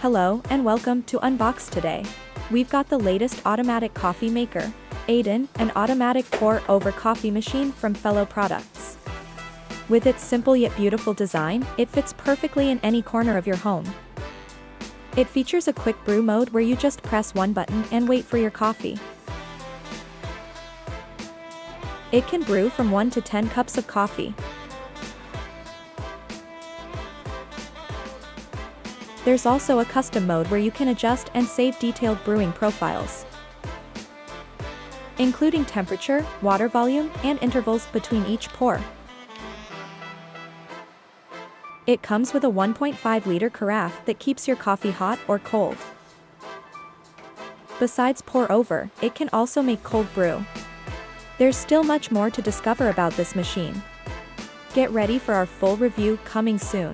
Hello and welcome to Unbox today. We've got the latest automatic coffee maker, Aiden, an automatic pour-over coffee machine from Fellow Products. With its simple yet beautiful design, it fits perfectly in any corner of your home. It features a quick brew mode where you just press one button and wait for your coffee. It can brew from 1 to 10 cups of coffee. There's also a custom mode where you can adjust and save detailed brewing profiles, including temperature, water volume, and intervals between each pour. It comes with a 1.5-liter carafe that keeps your coffee hot or cold. Besides pour over, it can also make cold brew. There's still much more to discover about this machine. Get ready for our full review coming soon.